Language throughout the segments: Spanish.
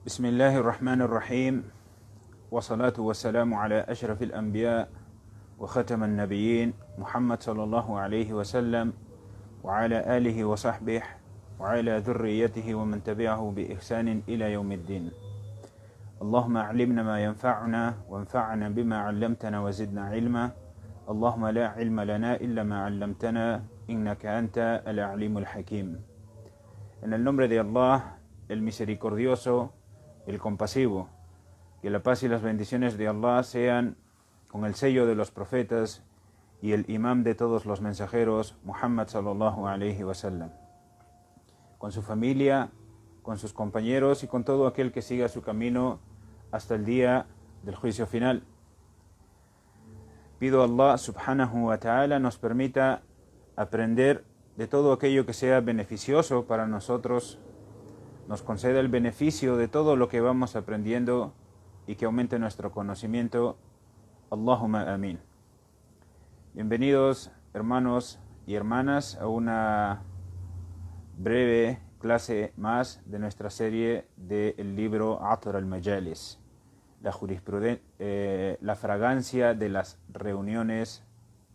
بسم الله الرحمن الرحيم والصلاة والسلام على أشرف الأنبياء وختم النبيين محمد صلى الله عليه وسلم وعلى آله وصحبه وعلى ذريته ومن تبعه بإحسان إلى يوم الدين. اللهم علمنا ما ينفعنا وانفعنا بما علمتنا وزدنا علما. اللهم لا علم لنا إلا ما علمتنا إنك أنت العليم الحكيم. En el nombre de Allah, el misericordioso, el compasivo, que la paz y las bendiciones de Allah sean con el sello de los profetas y el imam de todos los mensajeros, Muhammad sallallahu alayhi wa sallam, con su familia, con sus compañeros y con todo aquel que siga su camino hasta el día del juicio final. Pido a Allah subhanahu wa ta'ala nos permita aprender de todo aquello que sea beneficioso para nosotros, nos conceda el beneficio de todo lo que vamos aprendiendo y que aumente nuestro conocimiento. Allahumma amin. Bienvenidos hermanos y hermanas a una breve clase más de nuestra serie del libro Atar al-Majalis, la fragancia de las reuniones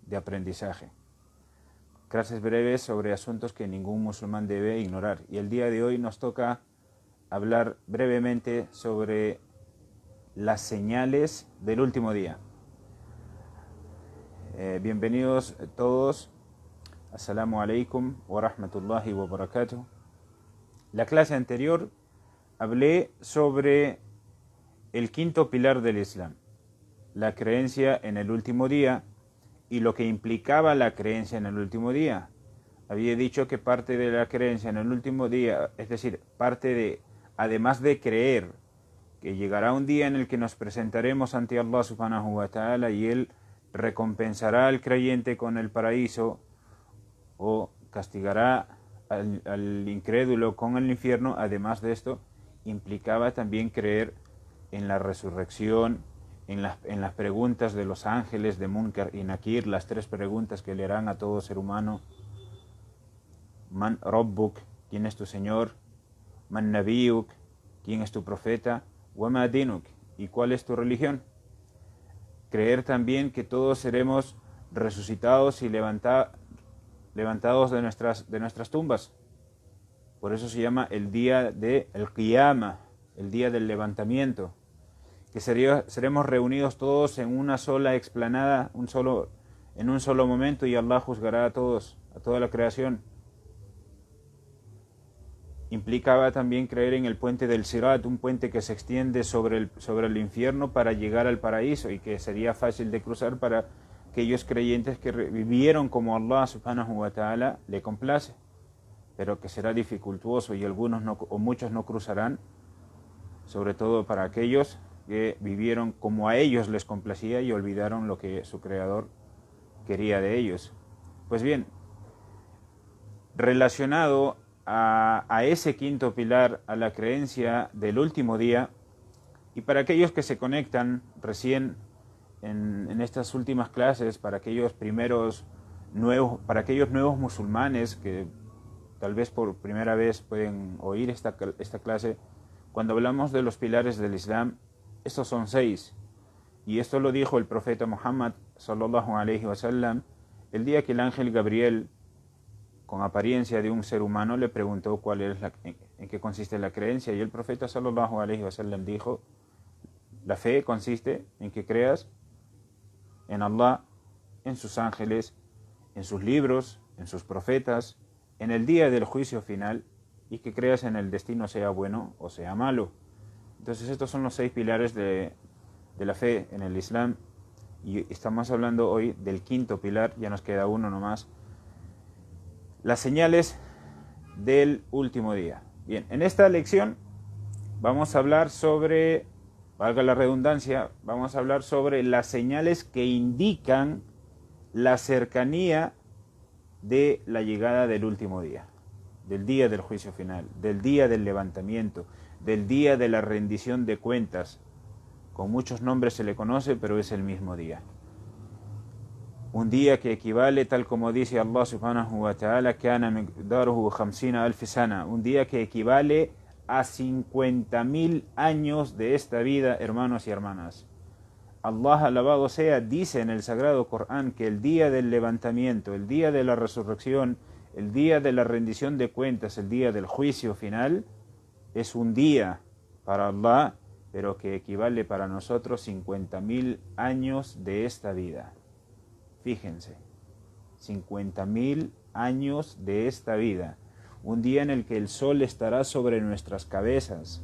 de aprendizaje. Clases breves sobre asuntos que ningún musulmán debe ignorar. Y el día de hoy nos toca hablar brevemente sobre las señales del último día. Bienvenidos todos. Assalamu alaikum wa rahmatullahi wa barakatuh. La clase anterior hablé sobre el quinto pilar del Islam, la creencia en el último día y lo que implicaba la creencia en el último día. Había dicho que parte de la creencia en el último día, es decir, parte de, además de creer que llegará un día en el que nos presentaremos ante Allah subhanahu wa ta'ala y Él recompensará al creyente con el paraíso o castigará al incrédulo con el infierno, además de esto, implicaba también creer en la resurrección, en las preguntas de los ángeles de Munkar y Nakir, las tres preguntas que le harán a todo ser humano. Man Rabbuk, ¿quién es tu Señor? Man Nabiyuk, ¿quién es tu profeta? Wa ma dinuk, ¿y cuál es tu religión? Creer también que todos seremos resucitados y levantados de nuestras tumbas. Por eso se llama el día del Qiyamah, el día del levantamiento, que seremos reunidos todos en una sola explanada, en un solo momento, y Allah juzgará a todos, a toda la creación. Implicaba también creer en el puente del Sirat, un puente que se extiende sobre el infierno para llegar al paraíso y que sería fácil de cruzar para aquellos creyentes que vivieron como Allah subhanahu wa ta'ala le complace, pero que será dificultuoso y muchos no cruzarán, sobre todo para aquellos que vivieron como a ellos les complacía y olvidaron lo que su creador quería de ellos. Pues bien, relacionado a ese quinto pilar, a la creencia del último día, y para aquellos que se conectan recién en estas últimas clases, para aquellos nuevos musulmanes que tal vez por primera vez pueden oír esta clase, cuando hablamos de los pilares del Islam, estos son 6, y esto lo dijo el profeta Muhammad sallallahu alayhi wa sallam el día que el ángel Gabriel, con apariencia de un ser humano, le preguntó en qué consiste la creencia, y el profeta sallallahu alayhi wa sallam dijo: la fe consiste en que creas en Allah, en sus ángeles, en sus libros, en sus profetas, en el día del juicio final, y que creas en el destino, sea bueno o sea malo. Entonces estos son los 6 pilares de la fe en el Islam, y estamos hablando hoy del quinto pilar, ya nos queda uno nomás: las señales del último día. Bien, en esta lección vamos a hablar sobre, valga la redundancia, vamos a hablar sobre las señales que indican la cercanía de la llegada del último día, del día del juicio final, del día del levantamiento, del día de la rendición de cuentas. Con muchos nombres se le conoce, pero es el mismo día. Un día que equivale, tal como dice Allah subhanahu wa ta'ala, kana miqdaruhu 50,000 sana, un día que equivale a 50.000 años de esta vida, hermanos y hermanas. Allah, alabado sea, dice en el Sagrado Corán que el día del levantamiento, el día de la resurrección, el día de la rendición de cuentas, el día del juicio final, es un día para Allah, pero que equivale para nosotros 50.000 años de esta vida. Fíjense, 50.000 años de esta vida. Un día en el que el sol estará sobre nuestras cabezas.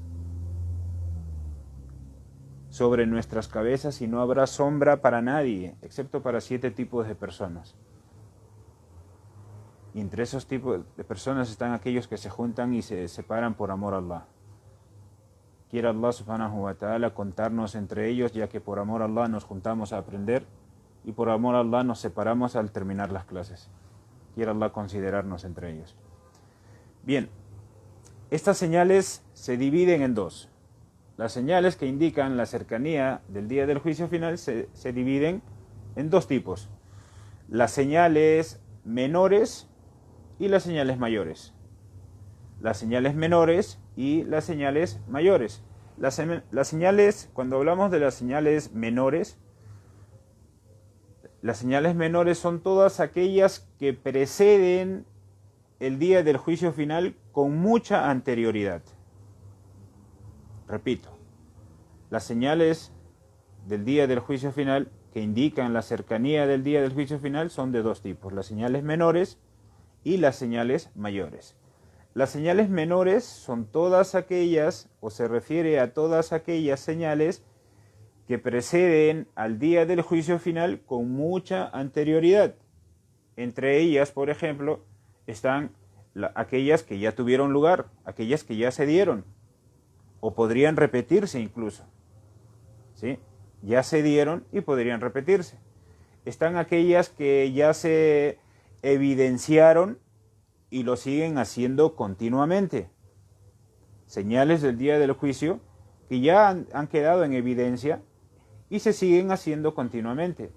Sobre nuestras cabezas y no habrá sombra para nadie, excepto para 7 tipos de personas. Y entre esos tipos de personas están aquellos que se juntan y se separan por amor a Allah. Quiere Allah subhanahu wa ta'ala contarnos entre ellos, ya que por amor a Allah nos juntamos a aprender y por amor a Allah nos separamos al terminar las clases. Quiere Allah considerarnos entre ellos. Bien, estas señales se dividen en dos. Las señales que indican la cercanía del día del juicio final se dividen en dos tipos. Las señales menores y las señales mayores. Las señales menores y las señales mayores. Las señales, cuando hablamos de las señales menores son todas aquellas que preceden el día del juicio final con mucha anterioridad. Repito, las señales del día del juicio final que indican la cercanía del día del juicio final son de dos tipos, las señales menores y las señales mayores. Las señales menores son todas aquellas, o se refiere a todas aquellas señales que preceden al día del juicio final con mucha anterioridad. Entre ellas, por ejemplo, están aquellas que ya tuvieron lugar, aquellas que ya se dieron, o podrían repetirse incluso. ¿Sí? Ya se dieron y podrían repetirse. Están aquellas que ya se evidenciaron y lo siguen haciendo continuamente. Señales del día del juicio que ya han quedado en evidencia y se siguen haciendo continuamente.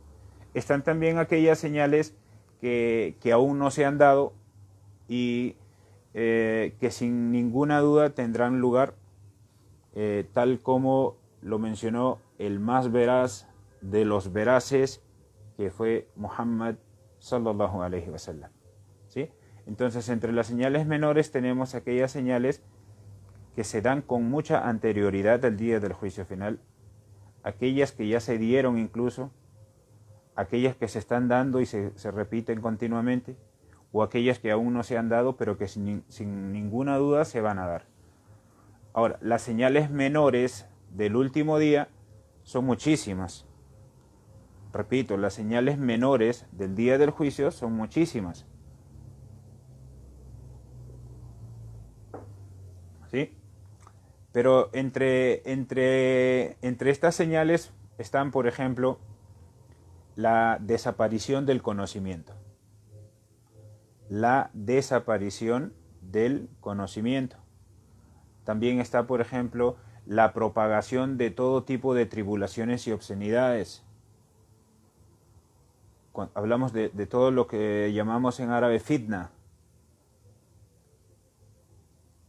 Están también aquellas señales que aún no se han dado y que sin ninguna duda tendrán lugar, tal como lo mencionó el más veraz de los veraces, que fue Muhammad sallallahu alaihi wasallam. ¿Sí? Entonces, entre las señales menores tenemos aquellas señales que se dan con mucha anterioridad al día del juicio final, aquellas que ya se dieron incluso, aquellas que se están dando y se repiten continuamente, o aquellas que aún no se han dado, pero que sin ninguna duda se van a dar. Ahora, las señales menores del último día son muchísimas. Repito, las señales menores del día del juicio son muchísimas. ¿Sí? Pero entre estas señales están, por ejemplo, la desaparición del conocimiento. La desaparición del conocimiento. También está, por ejemplo, la propagación de todo tipo de tribulaciones y obscenidades. Cuando hablamos de todo lo que llamamos en árabe fitna.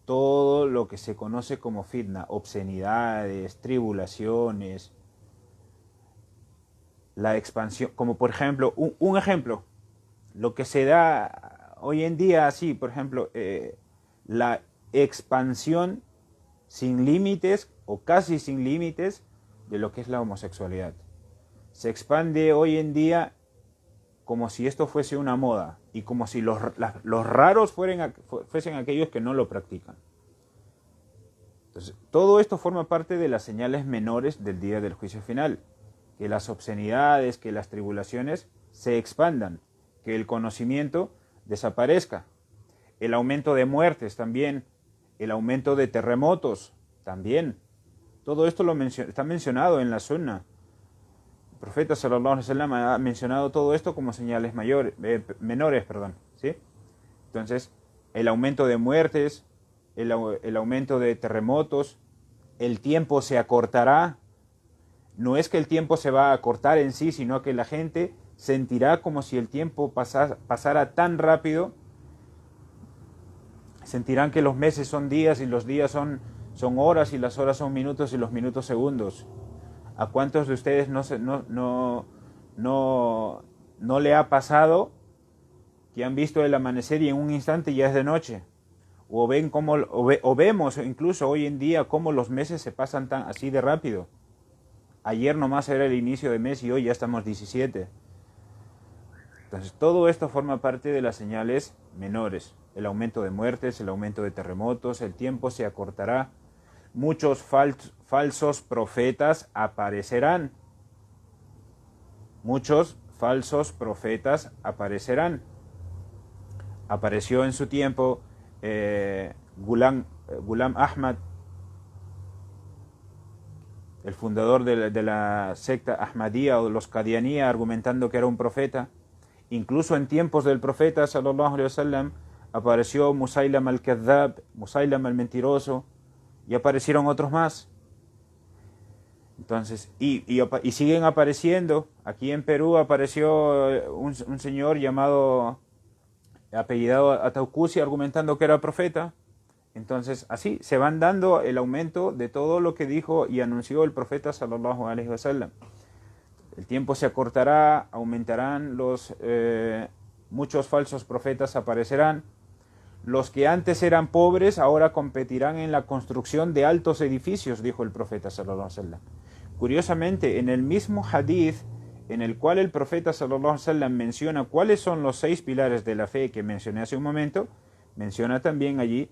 Todo lo que se conoce como fitna, obscenidades, tribulaciones, la expansión, como por ejemplo, un ejemplo, lo que se da hoy en día así, por ejemplo, la expansión sin límites o casi sin límites de lo que es la homosexualidad. Se expande hoy en día como si esto fuese una moda y como si los raros fuesen aquellos que no lo practican. Entonces, todo esto forma parte de las señales menores del día del juicio final, que las obscenidades, que las tribulaciones se expandan, que el conocimiento desaparezca, el aumento de muertes también, el aumento de terremotos también. Todo esto está mencionado en la Sunna. El profeta sallallahu alaihi wasallam ha mencionado todo esto como señales menores, ¿sí? Entonces, el aumento de muertes, el aumento de terremotos, el tiempo se acortará. No es que el tiempo se va a acortar en sí, sino que la gente sentirá como si el tiempo pasara tan rápido. Sentirán que los meses son días y los días son horas y las horas son minutos y los minutos segundos. ¿A cuántos de ustedes no le ha pasado que han visto el amanecer y en un instante ya es de noche? O vemos incluso hoy en día cómo los meses se pasan así de rápido. Ayer nomás era el inicio de mes y hoy ya estamos 17. Entonces todo esto forma parte de las señales menores. El aumento de muertes, el aumento de terremotos, el tiempo se acortará. Muchos falsos profetas aparecerán. Muchos falsos profetas aparecerán. Apareció en su tiempo Ghulam Ahmad, el fundador de la secta Ahmadiyya o los Qadianiyya, argumentando que era un profeta. Incluso en tiempos del profeta sallallahu alaihi wasallam apareció Musaylam al-Kadhab, Musaylam el mentiroso, y aparecieron otros más. Entonces, y siguen apareciendo. Aquí en Perú apareció un señor apellidado Ataucusi, argumentando que era profeta. Entonces, así se van dando el aumento de todo lo que dijo y anunció el profeta sallallahu alaihi wasallam. El tiempo se acortará, aumentarán muchos falsos profetas aparecerán. Los que antes eran pobres ahora competirán en la construcción de altos edificios, dijo el profeta sallallahu alaihi wasallam. Curiosamente, en el mismo hadith en el cual el profeta sallallahu alaihi wasallam menciona cuáles son los 6 pilares de la fe que mencioné hace un momento, menciona también allí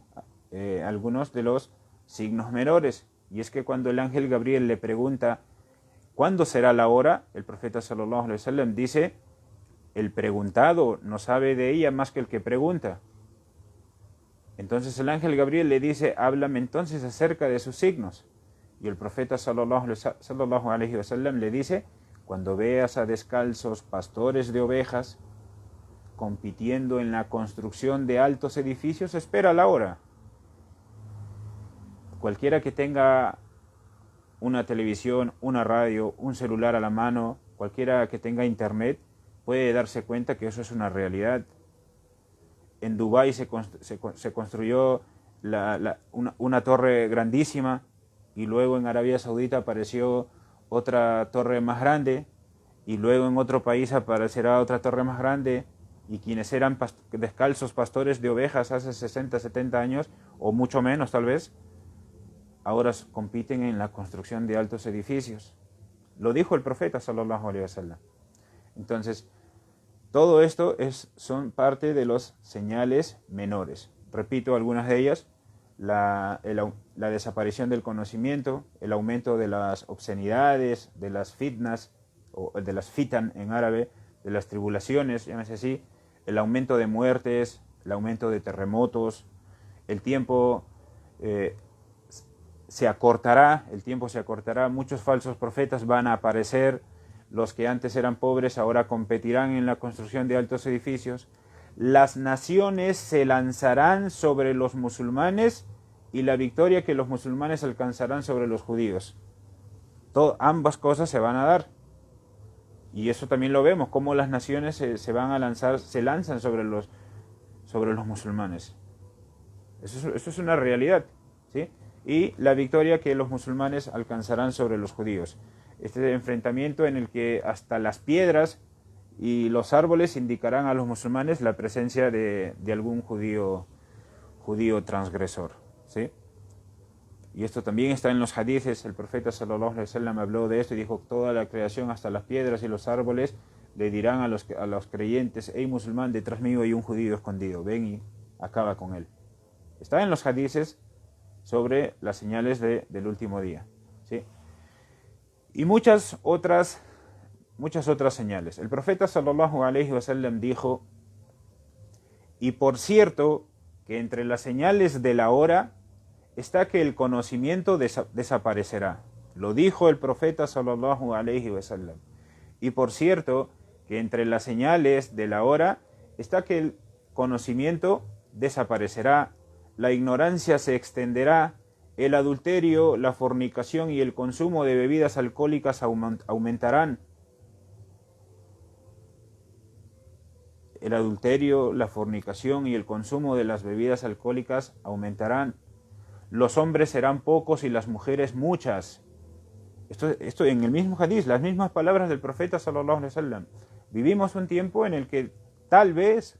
algunos de los signos menores. Y es que cuando el ángel Gabriel le pregunta ¿cuándo será la hora?, el profeta sallallahu alaihi wasallam dice: el preguntado no sabe de ella más que el que pregunta. Entonces el ángel Gabriel le dice: háblame entonces acerca de sus signos. Y el profeta sallallahu alaihi wasallam le dice: cuando veas a descalzos pastores de ovejas compitiendo en la construcción de altos edificios, espera la hora. Cualquiera que tenga una televisión, una radio, un celular a la mano, cualquiera que tenga internet, puede darse cuenta que eso es una realidad. En Dubái se construyó una torre grandísima, y luego en Arabia Saudita apareció otra torre más grande, y luego en otro país aparecerá otra torre más grande, y quienes eran descalzos pastores de ovejas hace 60, 70 años, o mucho menos tal vez, ahora compiten en la construcción de altos edificios. Lo dijo el profeta sallallahu alaihi wasallam. Entonces, todo esto son parte de los señales menores. Repito algunas de ellas: la desaparición del conocimiento, el aumento de las obscenidades, de las fitnas, o de las fitan en árabe, de las tribulaciones, llámese así, el aumento de muertes, el aumento de terremotos, el tiempo se acortará, muchos falsos profetas van a aparecer, los que antes eran pobres ahora competirán en la construcción de altos edificios, las naciones se lanzarán sobre los musulmanes y la victoria que los musulmanes alcanzarán sobre los judíos. Ambas cosas se van a dar. Y eso también lo vemos, cómo las naciones se lanzan sobre los musulmanes. Eso es una realidad, ¿sí? Y la victoria que los musulmanes alcanzarán sobre los judíos. Este enfrentamiento en el que hasta las piedras y los árboles indicarán a los musulmanes la presencia de algún judío transgresor, ¿sí? Y esto también está en los hadices. El profeta sallallahu alaihi wasallam habló de esto y dijo: toda la creación, hasta las piedras y los árboles, le dirán a los creyentes: hey musulmán, detrás mío hay un judío escondido, ven y acaba con él. Está en los hadices sobre las señales del último día, ¿sí? Y muchas otras señales. El profeta sallallahu alaihi wasallam dijo: y por cierto que entre las señales de la hora está que el conocimiento desaparecerá. Lo dijo el profeta sallallahu alaihi wasallam. Y por cierto que entre las señales de la hora está que el conocimiento desaparecerá, la ignorancia se extenderá, el adulterio, la fornicación y el consumo de bebidas alcohólicas aumentarán. el adulterio, la fornicación y el consumo de las bebidas alcohólicas aumentarán. Los hombres serán pocos y las mujeres muchas. Esto en el mismo hadith, las mismas palabras del profeta sallallahu alaihi wasallam. Vivimos un tiempo en el que tal vez,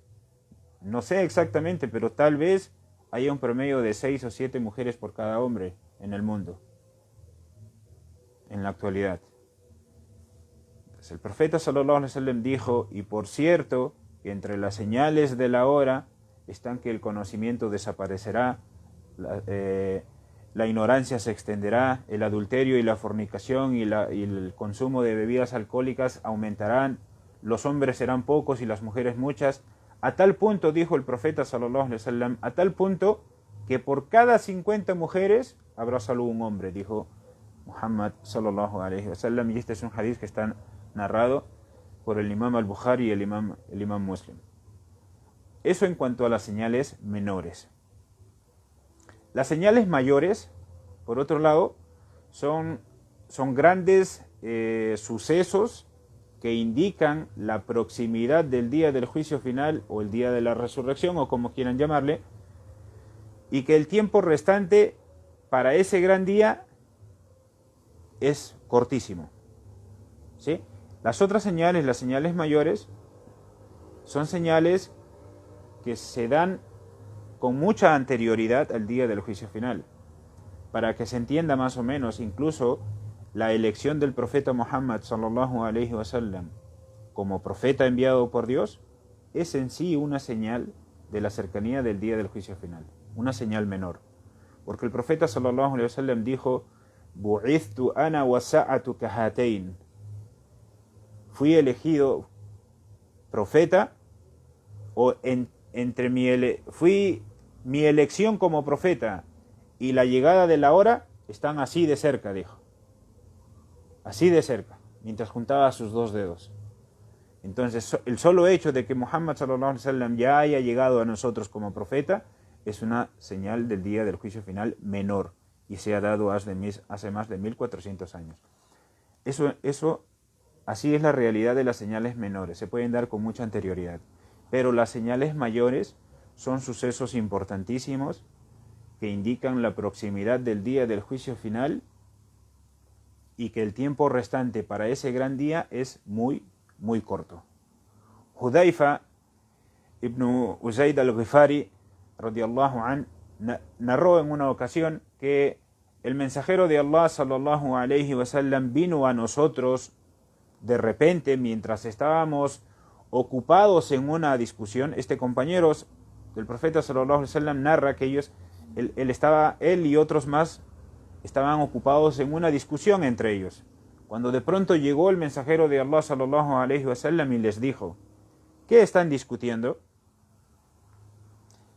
no sé exactamente, pero tal vez haya un promedio de 6 o 7 mujeres por cada hombre en el mundo, en la actualidad. Entonces, el profeta sallallahu alaihi wasallam dijo, y por cierto, que entre las señales de la hora están que el conocimiento desaparecerá, la ignorancia se extenderá, el adulterio y la fornicación y el consumo de bebidas alcohólicas aumentarán, los hombres serán pocos y las mujeres muchas, a tal punto, dijo el profeta sallallahu alaihi wasallam, a tal punto que por cada 50 mujeres habrá solo un hombre, dijo Muhammad sallallahu alaihi wasallam, y este es un hadith que está narrado por el imam al-Bukhari y el imam Muslim. Eso en cuanto a las señales menores. Las señales mayores, por otro lado, son grandes sucesos que indican la proximidad del día del juicio final o el día de la resurrección o como quieran llamarle, y que el tiempo restante para ese gran día es cortísimo. ¿Sí? Las otras señales, las señales mayores, son señales que se dan con mucha anterioridad al día del juicio final. Para que se entienda más o menos, incluso la elección del profeta Muhammad sallallahu alaihi wasallam como profeta enviado por Dios es en sí una señal de la cercanía del día del juicio final, una señal menor. Porque el profeta sallallahu alaihi wasallam dijo: "Bu'ithtu ana wa sa'atu kahatayn". Fui elegido profeta mi elección como profeta y la llegada de la hora están así de cerca, dijo. Así de cerca, mientras juntaba sus dos dedos. Entonces, el solo hecho de que Muhammad sallallahu alaihi wasallam ya haya llegado a nosotros como profeta es una señal del día del juicio final menor y se ha dado hace más de 1400 años. Eso, así es la realidad de las señales menores, se pueden dar con mucha anterioridad. Pero las señales mayores son sucesos importantísimos que indican la proximidad del día del juicio final y que el tiempo restante para ese gran día es muy, muy corto. Hudayfa ibn Usayd al-Ghifari radiyallahu an narró en una ocasión que el mensajero de Allah sallallahu alayhi wasallam vino a nosotros de repente mientras estábamos ocupados en una discusión. Este compañero del profeta sallallahu alayhi wasallam narra que él y otros más estaban ocupados en una discusión entre ellos, cuando de pronto llegó el mensajero de Allah sallallahu alayhi wasallam y les dijo: ¿qué están discutiendo?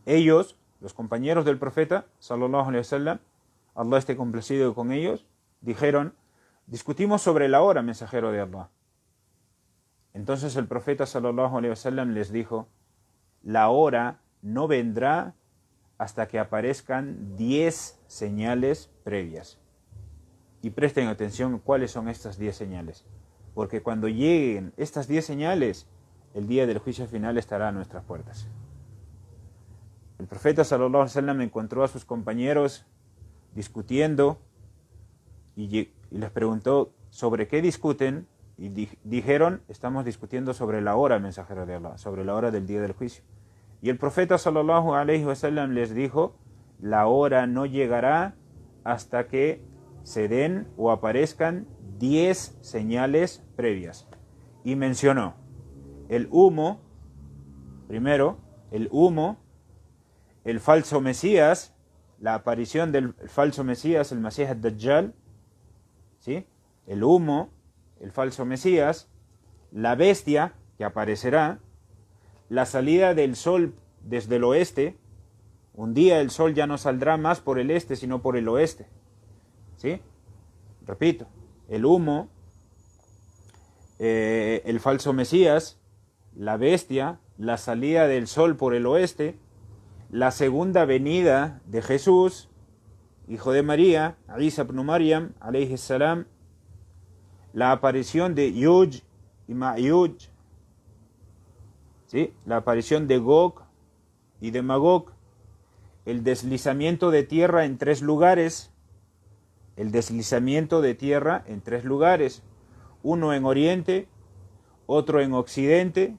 Ellos, los compañeros del profeta sallallahu alayhi wasallam, Allah esté complacido con ellos, dijeron: discutimos sobre la hora, mensajero de Allah. Entonces el profeta sallallahu alayhi wasallam les dijo: la hora no vendrá hasta que aparezcan 10 señales previas. Y presten atención cuáles son estas 10 señales, porque cuando lleguen estas 10 señales, el día del juicio final estará a nuestras puertas. El profeta sallallahu alaihi wasallam encontró a sus compañeros discutiendo y les preguntó: ¿sobre qué discuten? Y dijeron: estamos discutiendo sobre la hora, mensajero de Allah, sobre la hora del día del juicio. Y el profeta sallallahu alaihi wasallam les dijo: la hora no llegará hasta que se den o aparezcan 10 señales previas. Y mencionó el humo, primero, el humo, el falso Mesías, la aparición del falso Mesías, el Masih ad-Dajjal, ¿sí? El humo, el falso Mesías, la bestia que aparecerá, la salida del sol desde el oeste. Un día el sol ya no saldrá más por el este, sino por el oeste. ¿Sí? Repito, el humo, el falso Mesías, la bestia, la salida del sol por el oeste, la segunda venida de Jesús, hijo de María, Isa ibn Maryam, alayhi salam, la aparición de Yuj y Ma'yuj, ¿sí? La aparición de Gog y de Magog, el deslizamiento de tierra en 3 lugares, el deslizamiento de tierra en 3 lugares, uno en Oriente, otro en Occidente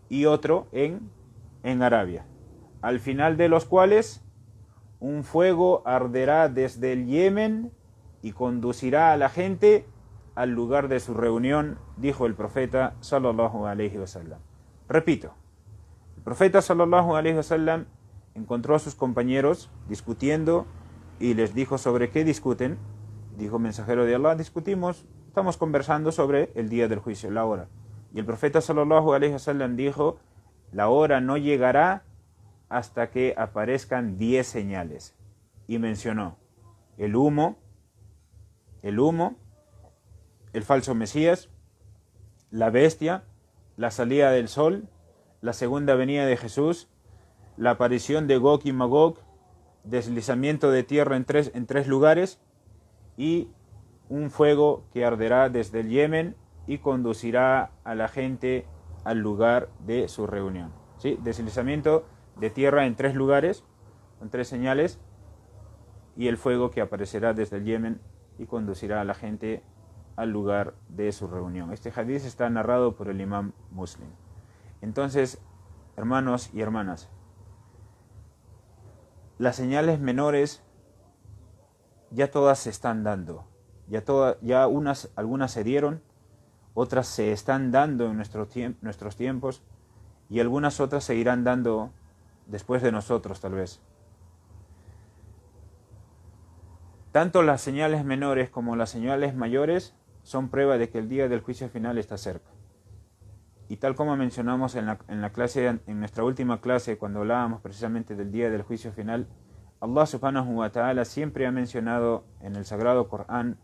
y otro en Arabia, al final de los cuales un fuego arderá desde el Yemen y conducirá a la gente al lugar de su reunión, dijo el profeta sallallahu alaihi wasallam. Repito, el profeta sallallahu alaihi wasallam encontró a sus compañeros discutiendo y les dijo: ¿sobre qué discuten? Dijo: mensajero de Allah, discutimos, estamos conversando sobre el día del juicio, la hora. Y el profeta sallallahu alaihi wasallam dijo: la hora no llegará hasta que aparezcan 10 señales. Y mencionó el humo, el falso Mesías, la bestia, la salida del sol, la segunda venida de Jesús, la aparición de Gog y Magog, deslizamiento de tierra en tres lugares y un fuego que arderá desde el Yemen y conducirá a la gente al lugar de su reunión. ¿Sí? Deslizamiento de tierra en 3 lugares, con 3 señales, y el fuego que aparecerá desde el Yemen y conducirá a la gente al lugar de su reunión. Este hadith está narrado por el imam Muslim. Entonces, hermanos y hermanas, las señales menores ya todas se están dando. Algunas se dieron, otras se están dando en nuestros tiempos, y algunas otras se irán dando después de nosotros, tal vez. Tanto las señales menores como las señales mayores son prueba de que el día del juicio final está cerca. Y tal como mencionamos en nuestra última clase, cuando hablábamos precisamente del día del juicio final, Allah subhanahu wa ta'ala siempre ha mencionado en el Sagrado Corán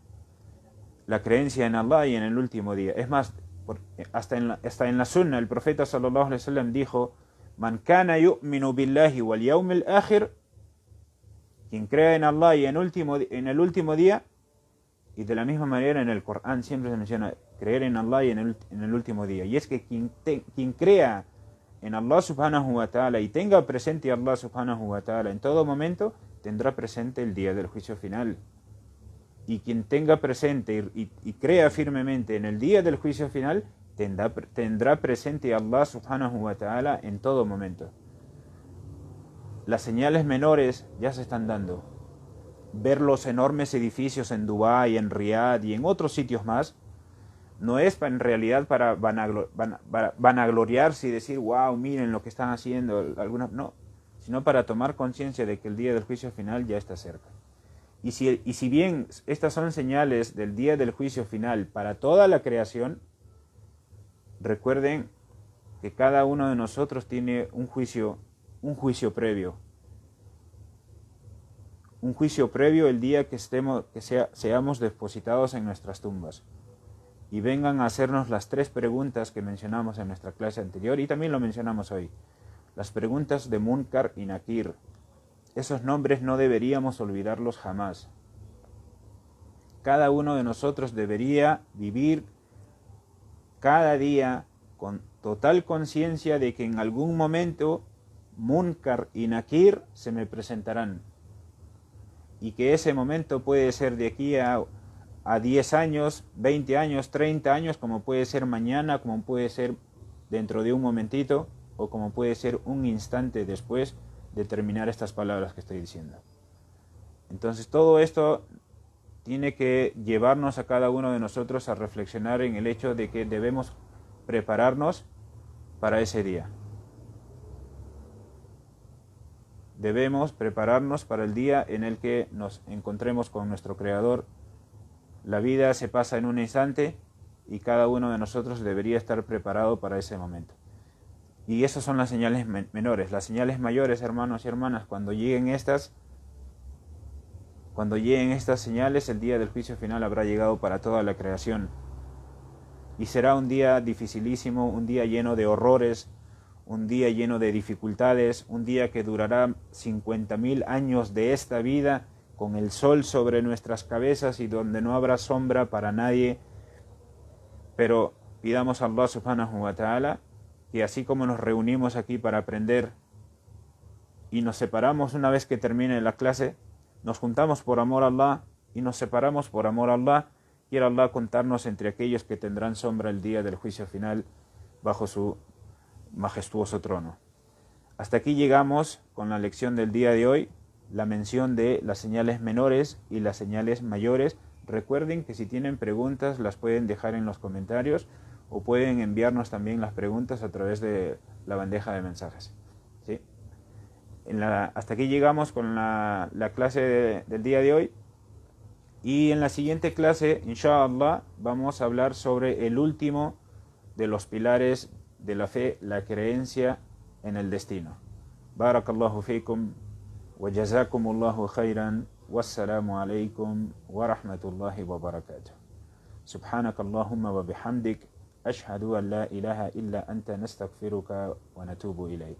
la creencia en Allah y en el último día. Es más, hasta en la sunna, el profeta sallallahu alaihi wasallam dijo: Man kana yu'minu billahi wal yawmil akhir, quien crea en Allah y en el último día. Y de la misma manera en el Corán siempre se menciona creer en Allah y en el último día. Y es que quien crea en Allah subhanahu wa ta'ala y tenga presente a Allah subhanahu wa ta'ala en todo momento, tendrá presente el día del juicio final. Y quien tenga presente y crea firmemente en el día del juicio final, tendrá presente a Allah subhanahu wa ta'ala en todo momento. Las señales menores ya se están dando. Ver los enormes edificios en Dubái, en Riyadh y en otros sitios más, no es en realidad para vanagloriarse y decir: wow, miren lo que están haciendo, no, sino para tomar conciencia de que el día del juicio final ya está cerca. Y si bien estas son señales del día del juicio final para toda la creación, recuerden que cada uno de nosotros tiene un juicio previo. Un juicio previo el día que seamos depositados en nuestras tumbas y vengan a hacernos las 3 preguntas que mencionamos en nuestra clase anterior y también lo mencionamos hoy. Las preguntas de Munkar y Nakir. Esos nombres no deberíamos olvidarlos jamás. Cada uno de nosotros debería vivir cada día con total conciencia de que en algún momento Munkar y Nakir se me presentarán. Y que ese momento puede ser de aquí a 10 años, 20 años, 30 años, como puede ser mañana, como puede ser dentro de un momentito, o como puede ser un instante después de terminar estas palabras que estoy diciendo. Entonces todo esto tiene que llevarnos a cada uno de nosotros a reflexionar en el hecho de que debemos prepararnos para ese día. Debemos prepararnos para el día en el que nos encontremos con nuestro Creador. La vida se pasa en un instante y cada uno de nosotros debería estar preparado para ese momento. Y esas son las señales menores. Las señales mayores, hermanos y hermanas, cuando lleguen estas señales, el día del juicio final habrá llegado para toda la creación. Y será un día dificilísimo, un día lleno de horrores, un día lleno de dificultades, un día que durará 50.000 años de esta vida, con el sol sobre nuestras cabezas y donde no habrá sombra para nadie. Pero pidamos a Allah subhanahu wa ta'ala que así como nos reunimos aquí para aprender y nos separamos una vez que termine la clase, nos juntamos por amor a Allah y nos separamos por amor a Allah, quiera Allah contarnos entre aquellos que tendrán sombra el día del juicio final bajo su majestuoso trono. Hasta aquí llegamos con la lección del día de hoy, la mención de las señales menores y las señales mayores. Recuerden que si tienen preguntas las pueden dejar en los comentarios o pueden enviarnos también las preguntas a través de la bandeja de mensajes. ¿Sí? Hasta aquí llegamos con la clase del día de hoy. Y en la siguiente clase, inshallah, vamos a hablar sobre el último de los pilares de la fe, la creencia en el destino. Barakallahu fikum wa jazakumullahu khairan. Wassalamu alaikum wa rahmatullahi wa barakatuh. Subhanakallahumma wa bihamdik. Ashhadu an la ilaha illa anta nastaghfiruka wa natubu ilayk.